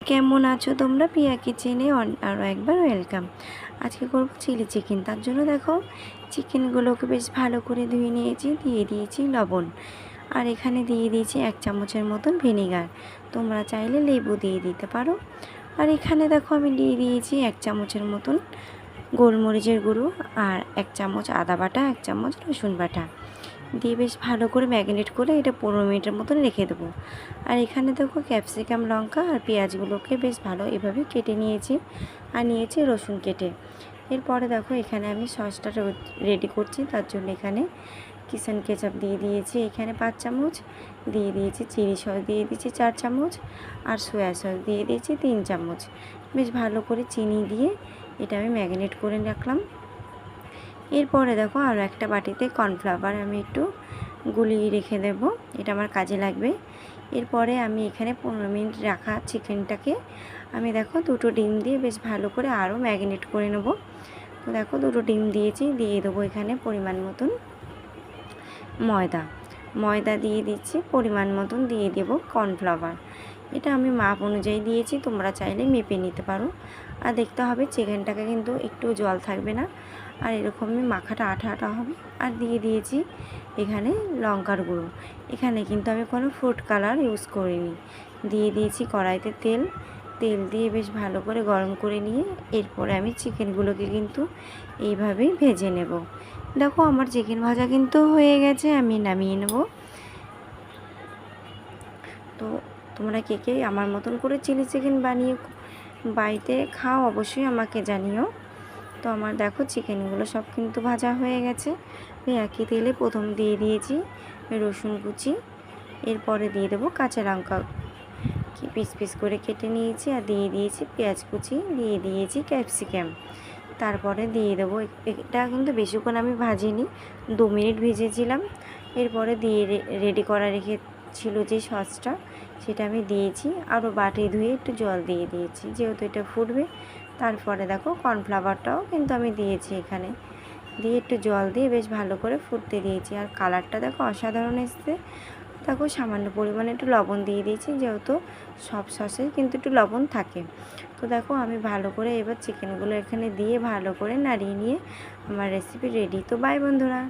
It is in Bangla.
কেমন আছো তোমরা? পিয়া কিচেনে আরও একবার ওয়েলকাম। আজকে করব চিলি চিকেন। তার জন্য দেখো চিকেনগুলোকে বেশ ভালো করে ধুয়ে নিয়েছি, দিয়ে দিয়েছি লবণ, আর এখানে দিয়ে দিয়েছি 1 চামচের মতন ভিনেগার। তোমরা চাইলে লেবু দিয়ে দিতে পারো। আর এখানে দেখো আমি দিয়ে দিয়েছি 1 চামচের মতন গোলমরিচের গুঁড়ো, আর 1 চামচ আদা বাটা, 1 চামচ রসুন বাটা দিয়ে বেশ ভালো করে ম্যারিনেট করে এটা 15 মিনিটের মতন রেখে দেবো। আর এখানে দেখো ক্যাপসিকাম, লঙ্কা আর পেঁয়াজগুলোকে বেশ ভালো এভাবে কেটে নিয়েছি, আর নিয়েছি রসুন কেটে। এরপরে দেখো এখানে আমি সসটা রেডি করছি। তার জন্য এখানে কিচেন কেচাপ দিয়ে দিয়েছি এখানে 5 চামচ, দিয়ে দিয়েছি চিলি সস দিয়ে দিয়েছি 4 চামচ, আর সয়া সস দিয়ে দিয়েছি 3 চামচ। বেশ ভালো করে চিনি দিয়ে এটা আমি ম্যারিনেট করে রাখলাম। এরপরে দেখো আরও একটা বাটিতে কর্নফ্লাওয়ার আমি একটু গুলিয়ে রেখে দেব, এটা আমার কাজে লাগবে। এরপরে আমি এখানে 15 মিনিট রাখা চিকেনটাকে আমি দেখো 2টো ডিম দিয়ে বেশ ভালো করে আরও ম্যারিনেট করে নেব। তো দেখো 2টো ডিম দিয়েছি, দিয়ে দেবো এখানে পরিমাণ মতন ময়দা দিয়ে দিচ্ছি, পরিমাণ মতন দিয়ে দেব কর্নফ্লাওয়ার। এটা আমি মাপ অনুযায়ী দিয়েছি, তোমরা চাইলে মেপে নিতে পারো। আর দেখতে হবে চিকেনটাকে কিন্তু একটু জল থাকবে না, আর এরকমই মাখাটা আঠা আঠা হবে। আর দিয়ে দিয়েছি এখানে লঙ্কার গুঁড়ো। এখানে কিন্তু আমি কোনো ফুড কালার ইউজ করিনি। দিয়ে দিয়েছি কড়াইতে তেল দিয়ে বেশ ভালো করে গরম করে নিয়ে এরপরে আমি চিকেনগুলোকে কিন্তু এইভাবেই ভেজে নেব। দেখো আমার চিকেন ভাজা কিন্তু হয়ে গেছে, আমি নামিয়ে নেব। তো তোমরা কে কে আমার মতন করে চিলি চিকেন বানিয়ে বাড়িতে খাও অবশ্যই আমাকে জানিও। তো আমার দেখো চিকেনগুলো সব কিন্তু ভাজা হয়ে গেছে। একই তেলে প্রথম দিয়ে দিয়েছি রসুন কুচি, এরপরে দিয়ে দেবো কাঁচা লঙ্কা পিস পিস করে কেটে নিয়েছি, আর দিয়ে দিয়েছি পেঁয়াজ কুচি, দিয়ে দিয়েছি ক্যাপসিকাম। তারপরে দিয়ে দেবো, এটা কিন্তু বেশিক্ষণ আমি ভাজিনি, 2 মিনিট ভেজেছিলাম। এরপরে দিয়ে রেডি করা রেখেছিল যে সসটা সেটা আমি দিয়েছি, আরও বাটি ধুয়ে একটু জল দিয়ে দিয়েছি যেহেতু এটা ফুটবে। তারপরে দেখো কর্নফ্লাওয়ারটাও কিন্তু আমি দিয়েছি এখানে, দিয়ে একটু জল দিয়ে বেশ ভালো করে ফুটতে দিয়েছি। আর কালারটা দেখো অসাধারণ এসছে। দেখো সামান্য পরিমাণে একটু লবণ দিয়ে দিয়েছি, যেহেতু সব সসে কিন্তু একটু লবণ থাকে। তো দেখো আমি ভালো করে এবার চিকেনগুলো এখানে দিয়ে ভালো করে নাড়িয়ে নিয়ে আমার রেসিপি রেডি। তো বাই বন্ধুরা।